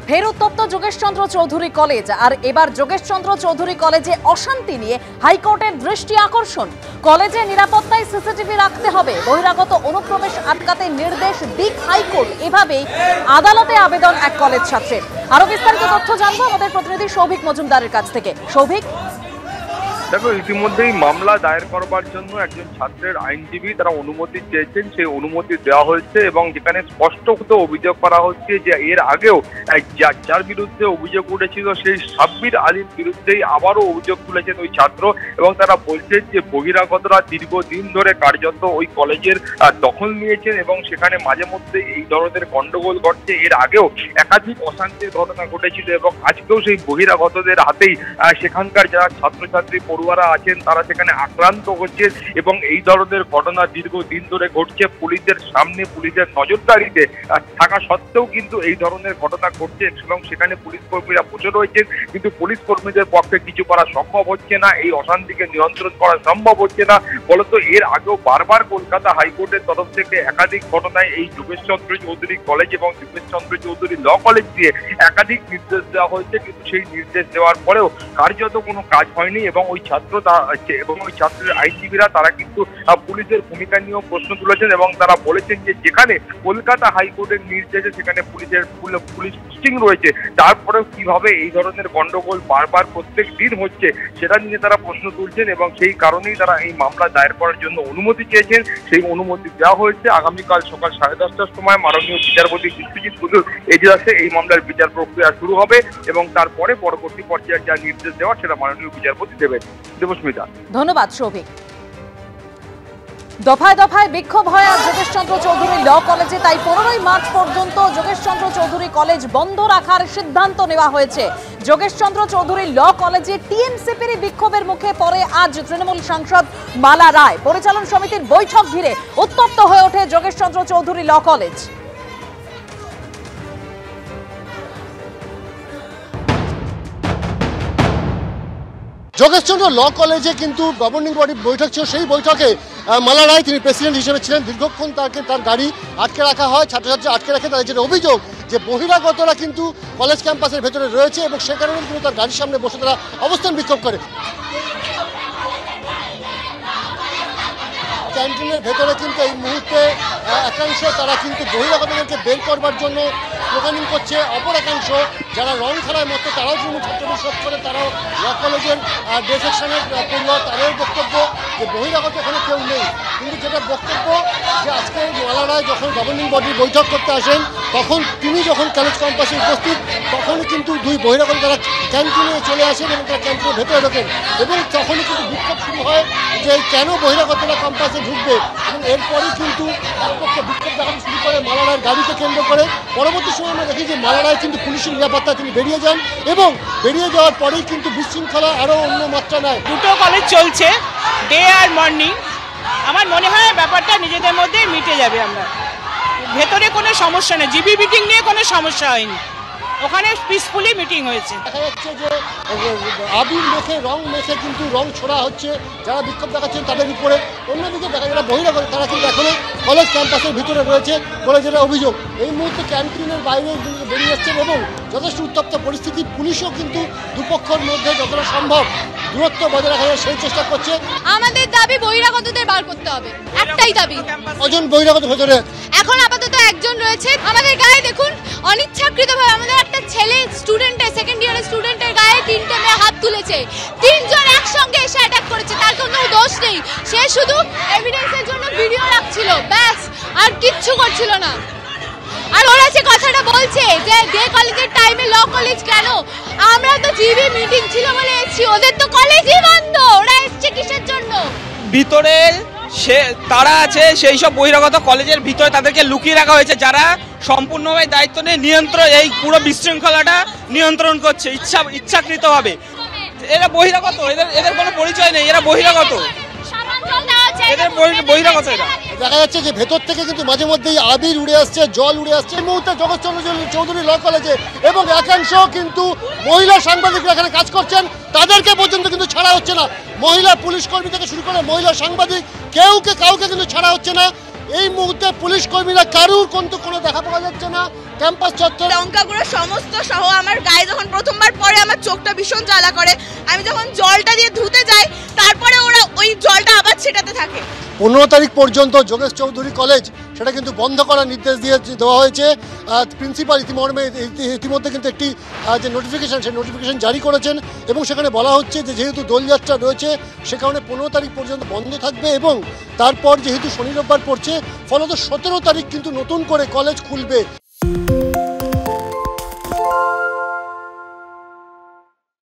ফের উত্তপ্ত যোগেশচন্দ্র চৌধুরী কলেজ। আর এবার যোগেশচন্দ্র চৌধুরী কলেজে অশান্তি নিয়ে হাইকোর্টের দৃষ্টি আকর্ষণ। কলেজে নিরাপত্তায় সিসিটিভি রাখতে হবে, বহিরাগত অনুপ্রবেশ আটকাতে নির্দেশ দিক হাইকোর্ট। এভাবেই আদালতে আবেদন এক কলেজ ছাত্রের। আরো বিস্তারিত তথ্য জানবো আমাদের প্রতিনিধি সৌভিক মজুমদারের কাছ থেকে। সৌভিক, দেখো, ইতিমধ্যেই মামলা দায়ের করবার জন্য একজন ছাত্রের আইনজীবী তারা অনুমতি চেয়েছেন, সেই অনুমতি দেওয়া হয়েছে এবং যেখানে স্পষ্টত অভিযোগ করা হচ্ছে যে এর আগেও যার বিরুদ্ধে অভিযোগ উঠেছিল সেই সাব্বির আলীর বিরুদ্ধেই আবারও অভিযোগ তুলেছেন ওই ছাত্র। এবং তারা বলছেন যে বহিরাগতরা দীর্ঘদিন ধরে কার্যত ওই কলেজের দখল নিয়েছেন এবং সেখানে মাঝে মধ্যে এই ধরনের গন্ডগোল ঘটছে। এর আগেও একাধিক অশান্তির ঘটনা ঘটেছিল এবং আজকেও সেই বহিরাগতদের হাতেই সেখানকার যারা ছাত্রছাত্রী পড়ুয়ারা আছেন তারা সেখানে আক্রান্ত হচ্ছেন এবং এই ধরনের ঘটনা দীর্ঘদিন ধরে ঘটছে। পুলিশের সামনে, পুলিশের নজরদারিতে থাকা সত্ত্বেও কিন্তু এই ধরনের ঘটনা ঘটছে এবং সেখানে পুলিশ কর্মীরা বসে রয়েছেন, কিন্তু পুলিশ কর্মীদের পক্ষে কিছু করা সম্ভব হচ্ছে না, এই অশান্তিকে নিয়ন্ত্রণ করা সম্ভব হচ্ছে না। ফলত এর আগেও বারবার কলকাতা হাইকোর্টের তরফ থেকে একাধিক ঘটনায় এই যোগেশচন্দ্র চৌধুরী কলেজ এবং যোগেশচন্দ্র চৌধুরী ল কলেজ দিয়ে একাধিক নির্দেশ দেওয়া হয়েছে, কিন্তু সেই নির্দেশ দেওয়ার পরেও কার্যত কোনো কাজ হয়নি এবং ওই ছাত্রের আইনজীবীরা তারা কিন্তু পুলিশের ভূমিকা নিয়েও প্রশ্ন তুলেছেন এবং তারা বলেছেন যে যেখানে কলকাতা হাইকোর্টের নির্দেশে সেখানে পুলিশ পোস্টিং রয়েছে, তারপরেও কিভাবে এই ধরনের গন্ডগোল বারবার প্রত্যেক দিন হচ্ছে সেটা নিয়ে তারা প্রশ্ন তুলছেন এবং সেই কারণেই তারা এই মামলা দায়ের করার জন্য অনুমতি চেয়েছেন। সেই অনুমতি দেওয়া হয়েছে। আগামীকাল সকাল 10:30টার সময় মাননীয় বিচারপতি বিশ্বজিৎ বসুর এজলাসে এই মামলার বিচার প্রক্রিয়া শুরু হবে এবং তারপরে পরবর্তী পর্যায়ে যা নির্দেশ দেওয়া সেটা মাননীয় বিচারপতি দেবেন। দেবস্মিতা, ধন্যবাদ সৌভিক। দফায় দফায় বিক্ষোভ হয় আজ যোগেশচন্দ্র চৌধুরী ল কলেজে, তাই 15ই মার্চ পর্যন্ত যোগেশচন্দ্র চৌধুরী কলেজ বন্ধ রাখার সিদ্ধান্ত নেওয়া হয়েছে। যোগেশচন্দ্র চৌধুরী ল কলেজে টিএমসিপির বিক্ষোভের মুখে পড়ে আজ তৃণমূল সাংসদ মালা রায়। পরিচালন সমিতির বৈঠক ঘিরে উত্তপ্ত হয়ে ওঠে যোগেশচন্দ্র চৌধুরী ল কলেজ। যোগেশচন্দ্র ল কলেজে কিন্তু গভর্নিং বডির বৈঠক ছিল। সেই বৈঠকে মালা রায়, তিনি প্রেসিডেন্ট হিসেবে ছিলেন। দীর্ঘক্ষণ তার গাড়ি আটকে রাখা হয়, ছাত্রছাত্রী আটকে রাখে। তাদের যেটা অভিযোগ যে বহিরাগতরা কিন্তু কলেজ ক্যাম্পাসের ভেতরে রয়েছে এবং সে কারণে কিন্তু তার গাড়ির সামনে বসে তারা অবস্থান বিক্ষোভ করে। ক্যান্টিনের ভেতরে কিন্তু এই মুহূর্তে একাংশ তারা কিন্তু বহিরাগতদেরকে বের করবার জন্য স্লোগানিং করছে, অপর একাংশ যারা রং খেলার মতো তারাও কিন্তু ছাত্রবিষদ করে, তারাও ল কলেজের ডে সেকশনের পড়ুয়া, তাদের বক্তব্য যে বহিরাগত এখানে কেউ নেই। কিন্তু যেটা বক্তব্য যে আজকে মালা রায় যখন গভর্নিং বডির বৈঠক করতে আসেন তখন তিনি যখন কলেজ ক্যাম্পাসে উপস্থিত তখনই কিন্তু দুই বহিরাগত তারা ক্যান্টিনে চলে আসেন এবং তারা ক্যান্টিনের ভেতরে ঢোকেন এবং তখনই কিন্তু বিক্ষোভ শুরু হয় যে কেন বহিরাগতরা ক্যাম্পাসে ঢুকবে। এবং এরপরই কিন্তু একপক্ষে বিক্ষোভ দেখানো শুরু করে মালা রায়ের গাড়িকে কেন্দ্র করে। পরবর্তী সময় আমরা দেখি যে মালা রায় কিন্তু পুলিশের নিরাপত্তায় তিনি বেরিয়ে যান এবং বেরিয়ে যাওয়ার পরেই কিন্তু বিশৃঙ্খলা আরও অন্য মাত্রা নেয়। দুটো কলেজ চলছে, ডে আর মর্নিং। আমার মনে হয় ব্যাপারটা নিজেদের মধ্যে মিটে যাবে। আমরা ভেতরে কোনো সমস্যা নেই, জিবি মিটিং নিয়ে কোনো সমস্যা হয়নি, ওখানে পিসফুলি মিটিং হয়েছে। দেখা যাচ্ছে যে আবির মেখে, রং মেখে কিন্তু রং ছোড়া হচ্ছে যারা বিক্ষোভ দেখাচ্ছেন তাদের উপরে। অন্যদিকে দেখা যারা বহিরাগত তারা কিন্তু এখনো কলেজ ক্যাম্পাসের ভিতরে রয়েছে বলে যেটা অভিযোগ। এই মুহূর্তে ক্যান্টিনের বাইরে বেরিয়ে যাচ্ছেন এবং যথেষ্ট উত্তপ্ত পরিস্থিতি। পুলিশও কিন্তু দুপক্ষের মধ্যে যতটা সম্ভব দূরত্ব বজায় রাখা যায় সেই চেষ্টা করছে। আমাদের দাবি বহিরাগতদের বার করতে হবে, একটাই দাবি। কজন বহিরাগত ভেতরে? এখন আপাতত একজন রয়েছে। আমাদের গায়ে দেখুন অনিচ্ছাকৃতভাবে আমাদের একটা ছেলে স্টুডেন্টের, সেকেন্ড ইয়ারের স্টুডেন্টের গায়ে 3টে মেয়ে হাত তুলেছে। 3 জন একসঙ্গে এসে অ্যাটাক করেছে, তার কোনো দোষ নেই। সে শুধু এভিডেন্সের জন্য ভিডিও রাখছিল, ব্যাস, আর কিচ্ছু করছিল না। আর ওরা যে কথাটা বলছে যে ডে কলেজের টাইমে ল কলেজ কেন, আমরা তো জিবি মিটিং ছিল বলে এসেছি, ওদের তো কলেজই বন্ধ, ওরা এসছে কিসের জন্য? ভিতরে তারা আছে, সেই সব বহিরাগত কলেজের ভিতরে তাদেরকে লুকিয়ে রাখা হয়েছে, যারা সম্পূর্ণভাবে দায়িত্ব নিয়ে এই পুরো বিশৃঙ্খলাটা নিয়ন্ত্রণ করছে ইচ্ছাকৃতভাবে। এরা বহিরাগত, এদের কোনো পরিচয় নেই, এরা বহিরাগত, এদের বহিরাগত। এরা দেখা যাচ্ছে যে ভেতর থেকে কিন্তু মাঝে মধ্যেই আবির উড়ে আসছে, জল উড়ে আসছে। এই মুহূর্তে যোগেশচন্দ্র চৌধুরী ল কলেজে এবং একাংশ কিন্তু মহিলা সাংবাদিকরা এখানে কাজ করছেন, তাদেরকে পর্যন্ত কিন্তু ছাড়া হচ্ছে না। মহিলা পুলিশ কর্মী থেকে শুরু করে মহিলা সাংবাদিক কাউকে কিন্তু ছাড়া হচ্ছে না। এই মুহূর্তে পুলিশ কর্মীরা কারুর কোনো দেখা পাওয়া যাচ্ছে না ক্যাম্পাস চত্বরে। লঙ্কাগুলো সমস্ত সহ আমার গায়ে যখন প্রথমবার পরে আমার চোখটা ভীষণ জ্বালা করে। আমি যখন জলটা দিয়ে ধুতে যাই তারপরে ওরা ওই জলটা আবার ছেটাতে থাকে। 15 তারিখ পর্যন্ত যোগেশ চৌধুরী কলেজ সেটা কিন্তু বন্ধ করার নির্দেশ দেওয়া হয়েছে। প্রিন্সিপাল ইতিমধ্যে কিন্তু একটি যে নোটিফিকেশন সেই নোটিফিকেশন জারি করেছেন এবং সেখানে বলা হচ্ছে যে যেহেতু দোলযাত্রা রয়েছে সে কারণে 15 তারিখ পর্যন্ত বন্ধ থাকবে এবং তারপর যেহেতু শনি রোববার পড়ছে ফলত 17 তারিখ কিন্তু নতুন করে কলেজ খুলবে।